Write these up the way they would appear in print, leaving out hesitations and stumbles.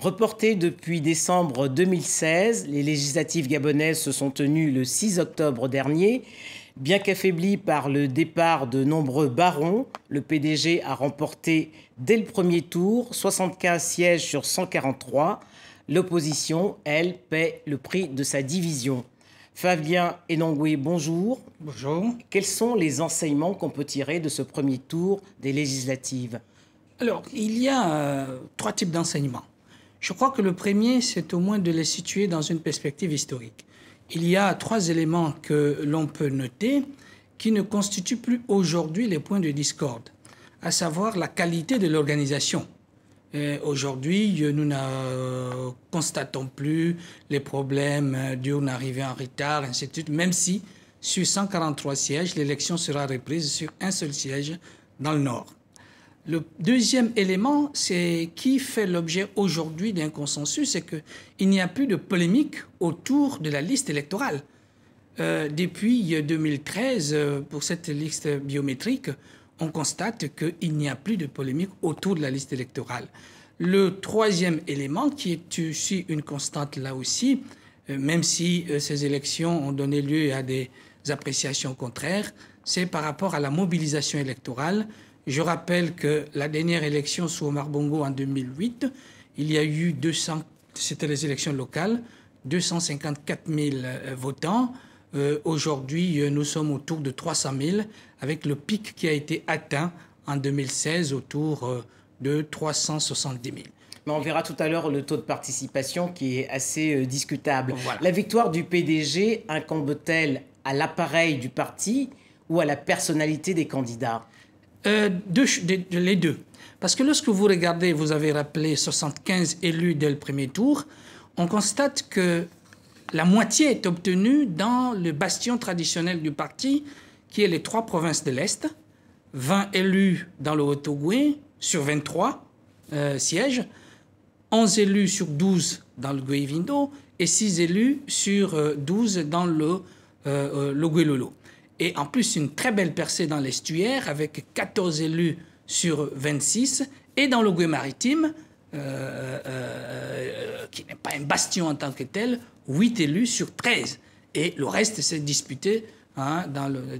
Reportées depuis décembre 2016, les législatives gabonaises se sont tenues le 6 octobre dernier. Bien qu'affaibli par le départ de nombreux barons, le PDG a remporté dès le premier tour 75 sièges sur 143. L'opposition, elle, paie le prix de sa division. Fabien Enongwe, bonjour. Bonjour. Quels sont les enseignements qu'on peut tirer de ce premier tour des législatives? Alors, il y a trois types d'enseignements. Je crois que le premier, c'est au moins de les situer dans une perspective historique. Il y a trois éléments que l'on peut noter qui ne constituent plus aujourd'hui les points de discorde, à savoir la qualité de l'organisation. Aujourd'hui, nous ne constatons plus les problèmes d'une arrivée en retard, ainsi de suite, même si sur 143 sièges, l'élection sera reprise sur un seul siège dans le Nord. Le deuxième élément, c'est qui fait l'objet aujourd'hui d'un consensus, c'est qu'il n'y a plus de polémique autour de la liste électorale. Depuis 2013, pour cette liste biométrique, on constate qu'il n'y a plus de polémique autour de la liste électorale. Le troisième élément, qui est aussi une constante là aussi, même si ces élections ont donné lieu à des appréciations contraires, c'est par rapport à la mobilisation électorale. Je rappelle que la dernière élection sous Omar Bongo en 2008, il y a eu 200, c'était les élections locales, 254 000 votants. Aujourd'hui, nous sommes autour de 300 000, avec le pic qui a été atteint en 2016 autour de 370 000. Mais on verra tout à l'heure le taux de participation qui est assez discutable. Voilà. La victoire du PDG incombe-t-elle à l'appareil du parti ou à la personnalité des candidats? Les deux. Parce que lorsque vous regardez, vous avez rappelé 75 élus dès le premier tour, on constate que la moitié est obtenue dans le bastion traditionnel du parti, qui est les 3 provinces de l'Est, 20 élus dans le Haut-Ogooué sur 23 sièges, 11 élus sur 12 dans le Guévindo et 6 élus sur 12 dans le Guélolo. Et en plus, une très belle percée dans l'estuaire avec 14 élus sur 26. Et dans le Gué-Maritime, qui n'est pas un bastion en tant que tel, 8 élus sur 13. Et le reste s'est disputé.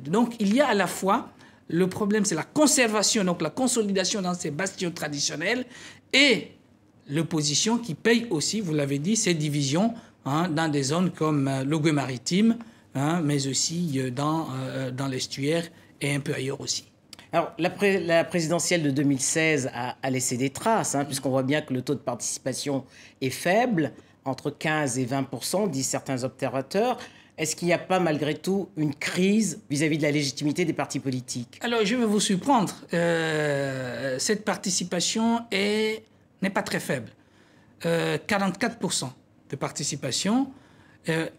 Donc, il y a à la fois, le problème, c'est la conservation, donc la consolidation dans ces bastions traditionnels et l'opposition qui paye aussi, vous l'avez dit, ces divisions dans des zones comme le Gué-Maritime, mais aussi dans l'estuaire et un peu ailleurs aussi. Alors, la présidentielle de 2016 a laissé des traces, puisqu'on voit bien que le taux de participation est faible, entre 15 et 20%, disent certains observateurs. Est-ce qu'il n'y a pas, malgré tout, une crise vis-à-vis de la légitimité des partis politiques? Alors, je vais vous surprendre. Cette participation n'est pas très faible. 44% de participation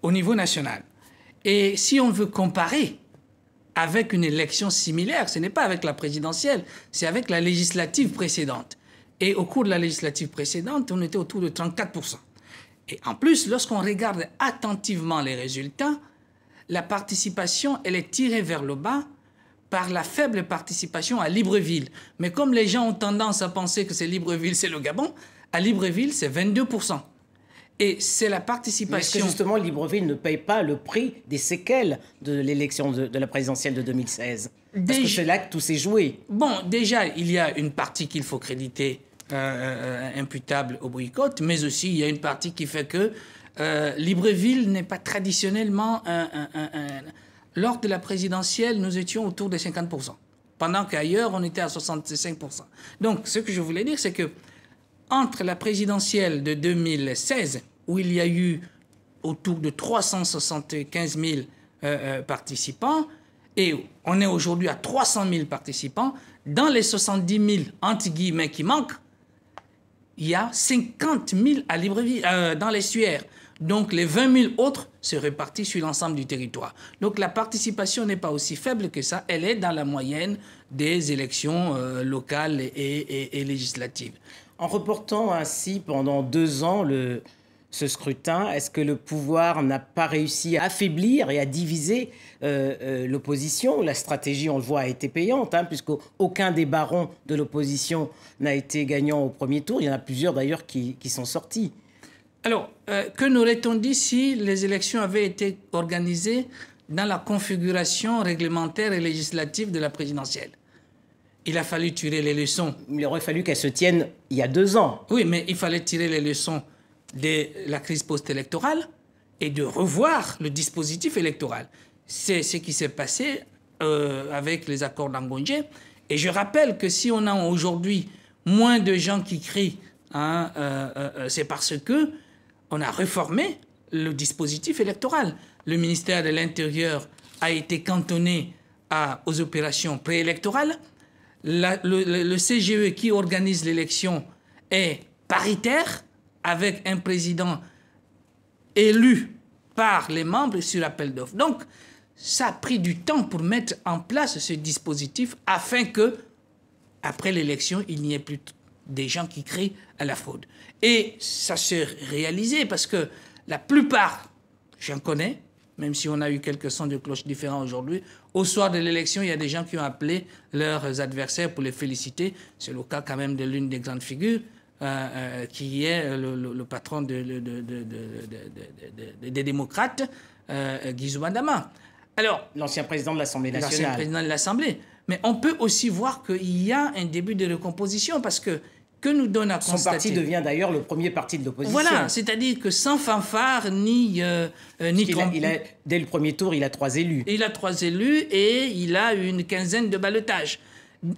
au niveau national. Et si on veut comparer avec une élection similaire, ce n'est pas avec la présidentielle, c'est avec la législative précédente. Et au cours de la législative précédente, on était autour de 34%. Et en plus, lorsqu'on regarde attentivement les résultats, la participation, elle est tirée vers le bas par la faible participation à Libreville. Mais comme les gens ont tendance à penser que c'est Libreville, c'est le Gabon, à Libreville, c'est 22%. Et c'est la participation... Mais est-ce que justement Libreville ne paye pas le prix des séquelles de l'élection de la présidentielle de 2016? Parce que c'est là que tout s'est joué. Bon, déjà, il y a une partie qu'il faut créditer imputable au boycott, mais aussi il y a une partie qui fait que Libreville n'est pas traditionnellement Lors de la présidentielle, nous étions autour de 50%, pendant qu'ailleurs, on était à 65%. Donc, ce que je voulais dire, c'est que entre la présidentielle de 2016, où il y a eu autour de 375 000 participants, et on est aujourd'hui à 300 000 participants, dans les 70 000, entre guillemets, qui manquent, il y a 50 000 à Libreville, dans l'estuaire. Donc, les 20 000 autres se répartissent sur l'ensemble du territoire. Donc, la participation n'est pas aussi faible que ça. Elle est dans la moyenne des élections locales et législatives. En reportant ainsi pendant 2 ans ce scrutin? Est-ce que le pouvoir n'a pas réussi à affaiblir et à diviser l'opposition? La stratégie, on le voit, a été payante, hein, puisqu'aucun des barons de l'opposition n'a été gagnant au premier tour. Il y en a plusieurs d'ailleurs qui sont sortis. Alors, que n'aurait-on dit si les élections avaient été organisées dans la configuration réglementaire et législative de la présidentielle? Il a fallu tirer les leçons. Il aurait fallu qu'elle se tienne il y a 2 ans. Oui, mais il fallait tirer les leçons de la crise post-électorale et de revoir le dispositif électoral. C'est ce qui s'est passé avec les accords d'Angongé. Et je rappelle que si on a aujourd'hui moins de gens qui crient, hein, c'est parce que on a réformé le dispositif électoral. Le ministère de l'Intérieur a été cantonné aux opérations préélectorales. Le CGE qui organise l'élection est paritaire, avec un président élu par les membres sur appel d'offres. Donc, ça a pris du temps pour mettre en place ce dispositif afin que, après l'élection, il n'y ait plus des gens qui crient à la fraude. Et ça s'est réalisé parce que la plupart, j'en connais, même si on a eu quelques sons de cloche différents aujourd'hui, au soir de l'élection, il y a des gens qui ont appelé leurs adversaires pour les féliciter. C'est le cas quand même de l'une des grandes figures, qui est le patron des démocrates, Guy Zoubadama. Alors, l'ancien président de l'Assemblée nationale. L'ancien président de l'Assemblée. Mais on peut aussi voir qu'il y a un début de recomposition parce que nous donne à constater... Son parti devient d'ailleurs le premier parti de l'opposition. Voilà, c'est-à-dire que sans fanfare ni dès le premier tour, il a 3 élus. Il a 3 élus et il a une quinzaine de ballottages.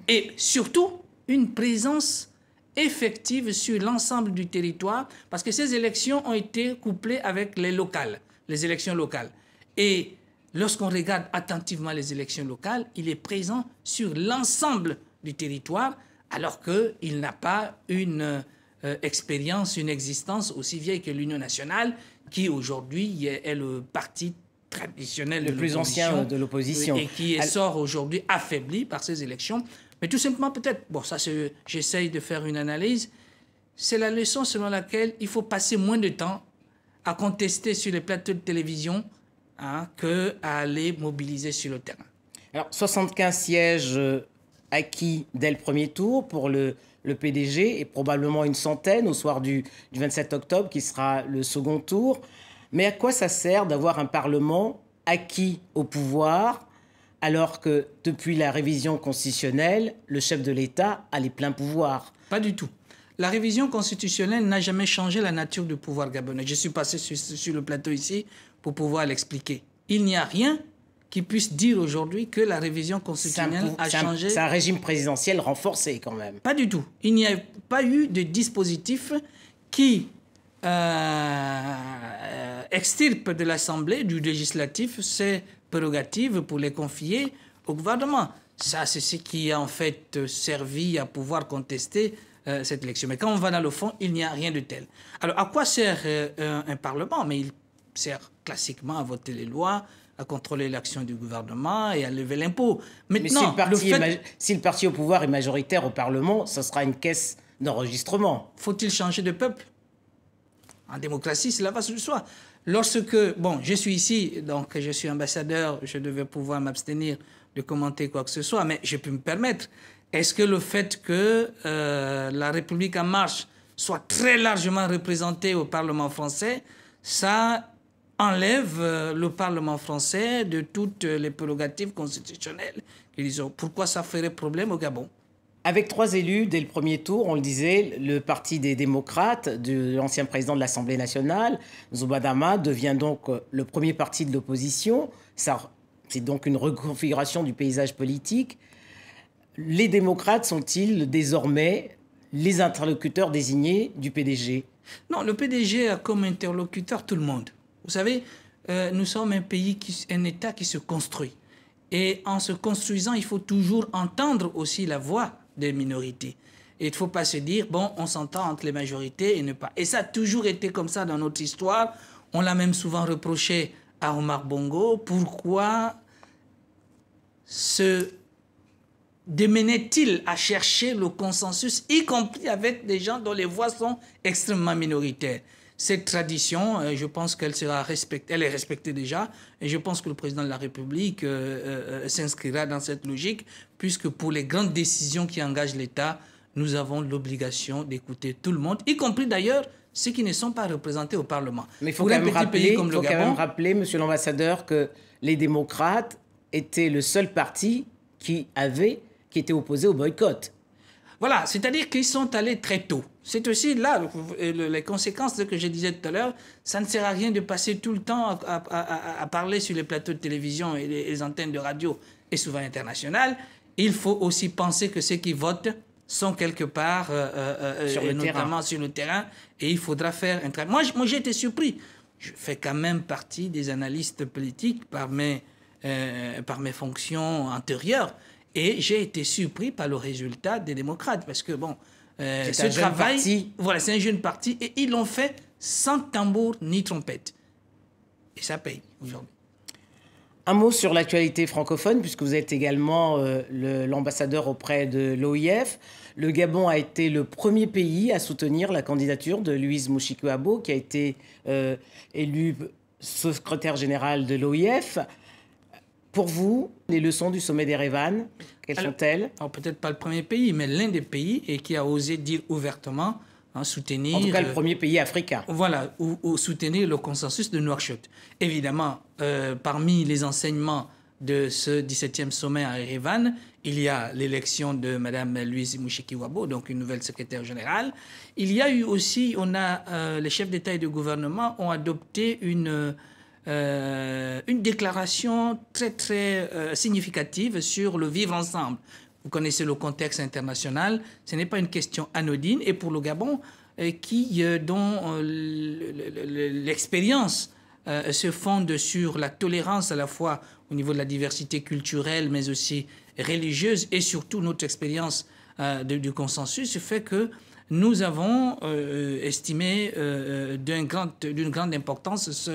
Et surtout, une présence effective sur l'ensemble du territoire parce que ces élections ont été couplées avec les locales, les élections locales. Et lorsqu'on regarde attentivement les élections locales, il est présent sur l'ensemble du territoire alors qu'il n'a pas une expérience, une existence aussi vieille que l'Union nationale, qui aujourd'hui est le parti traditionnel le plus ancien de l'opposition. Et qui sort aujourd'hui affaibli par ces élections. Mais tout simplement, peut-être, bon, ça, j'essaye de faire une analyse, c'est la leçon selon laquelle il faut passer moins de temps à contester sur les plateaux de télévision qu'à aller mobiliser sur le terrain. Alors, 75 sièges acquis dès le premier tour pour le PDG et probablement une centaine au soir du 27 octobre qui sera le second tour. Mais à quoi ça sert d'avoir un Parlement acquis au pouvoir alors que depuis la révision constitutionnelle, le chef de l'État a les pleins pouvoirs? Pas du tout. La révision constitutionnelle n'a jamais changé la nature du pouvoir gabonais. Je suis passé sur le plateau ici pour pouvoir l'expliquer. Il n'y a rien qui puisse dire aujourd'hui que la révision constitutionnelle a changé. C'est un régime présidentiel renforcé quand même. Pas du tout. Il n'y a pas eu de dispositif qui extirpe de l'Assemblée, du législatif, ses prérogatives pour les confier au gouvernement. Ça, c'est ce qui a en fait servi à pouvoir contester cette élection. Mais quand on va dans le fond, il n'y a rien de tel. Alors, à quoi sert un Parlement? Mais il sert classiquement à voter les lois, à contrôler l'action du gouvernement et à lever l'impôt. Maintenant, mais si le parti au pouvoir est majoritaire au Parlement, ce sera une caisse d'enregistrement. Faut-il changer de peuple? En démocratie, cela va de soi. Lorsque, bon, je suis ici, donc je suis ambassadeur, je devais pouvoir m'abstenir de commenter quoi que ce soit, mais je peux me permettre. Est-ce que le fait que la République en marche soit très largement représentée au Parlement français, ça enlève le Parlement français de toutes les prérogatives constitutionnelles qu'ils ont? Pourquoi ça ferait problème au Gabon? Avec 3 élus dès le premier tour, on le disait, le parti des démocrates, de l'ancien président de l'Assemblée nationale, Zoubadama, devient donc le premier parti de l'opposition. C'est donc une reconfiguration du paysage politique. Les démocrates sont-ils désormais les interlocuteurs désignés du PDG? Non, le PDG a comme interlocuteur tout le monde. Vous savez, nous sommes un État qui se construit. Et en se construisant, il faut toujours entendre aussi la voix des minorités. Et il ne faut pas se dire, bon, on s'entend entre les majorités et ne pas. Et ça a toujours été comme ça dans notre histoire. On l'a même souvent reproché à Omar Bongo. Pourquoi se démenait-il à chercher le consensus, y compris avec des gens dont les voix sont extrêmement minoritaires? Cette tradition, je pense qu'elle sera respectée, elle est respectée déjà, et je pense que le président de la République s'inscrira dans cette logique, puisque pour les grandes décisions qui engagent l'État, nous avons l'obligation d'écouter tout le monde, y compris d'ailleurs ceux qui ne sont pas représentés au Parlement. Mais il faut quand même rappeler, monsieur l'ambassadeur, que les démocrates étaient le seul parti qui était opposé au boycott. Voilà, c'est-à-dire qu'ils sont allés très tôt. C'est aussi là les conséquences de ce que je disais tout à l'heure. Ça ne sert à rien de passer tout le temps à parler sur les plateaux de télévision et les antennes de radio, et souvent internationales. Il faut aussi penser que ceux qui votent sont quelque part, notamment sur le terrain, et il faudra faire un travail. Moi j'ai été surpris. Je fais quand même partie des analystes politiques par mes fonctions antérieures. Et j'ai été surpris par le résultat des démocrates, parce que bon, ce travail, voilà, c'est un jeune parti, et ils l'ont fait sans tambour ni trompette. Et ça paye aujourd'hui. Un mot sur l'actualité francophone, puisque vous êtes également l'ambassadeur auprès de l'OIF. Le Gabon a été le premier pays à soutenir la candidature de Louise Mouchikouabo, qui a été élu secrétaire général de l'OIF. Pour vous, les leçons du sommet d'Erevan, quelles sont-elles? Peut-être pas le premier pays, mais l'un des pays et qui a osé dire ouvertement, soutenir... En tout cas, le premier pays africain. Voilà, ou soutenir le consensus de Nouakchott. Évidemment, parmi les enseignements de ce 17e sommet à Erevan, il y a l'élection de Mme Louise Mouchikouabo, donc une nouvelle secrétaire générale. Il y a eu aussi, les chefs d'État et de gouvernement ont adopté une déclaration très, très significative sur le vivre ensemble. Vous connaissez le contexte international, ce n'est pas une question anodine. Et pour le Gabon, dont l'expérience se fonde sur la tolérance à la fois au niveau de la diversité culturelle, mais aussi religieuse, et surtout notre expérience du consensus, fait que nous avons estimé d'une grande importance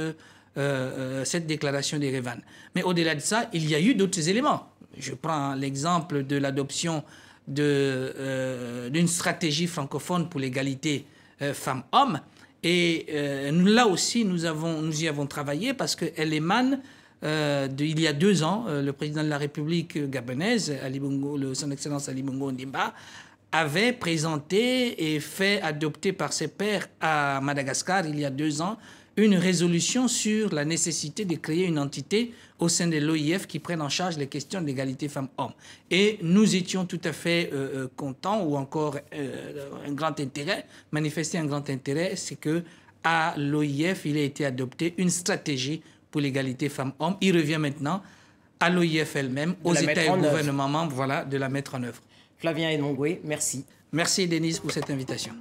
cette déclaration d'Erevan. Mais au-delà de ça, il y a eu d'autres éléments. Je prends l'exemple de l'adoption d'une stratégie francophone pour l'égalité femmes-hommes. Et là aussi, nous y avons travaillé parce qu'elle émane il y a 2 ans. Le président de la République gabonaise, son Excellence Ali Bongo Ondimba, avait présenté et fait adopter par ses pairs à Madagascar, il y a 2 ans, une résolution sur la nécessité de créer une entité au sein de l'OIF qui prenne en charge les questions d'égalité femmes-hommes. Et nous étions tout à fait contents, ou encore un grand intérêt, manifester un grand intérêt, c'est que à l'OIF, il a été adopté une stratégie pour l'égalité femmes-hommes. Il revient maintenant à l'OIF elle-même, aux États et gouvernements membres, voilà, de la mettre en œuvre. Flavien Enongwe, merci. Merci Denise pour cette invitation.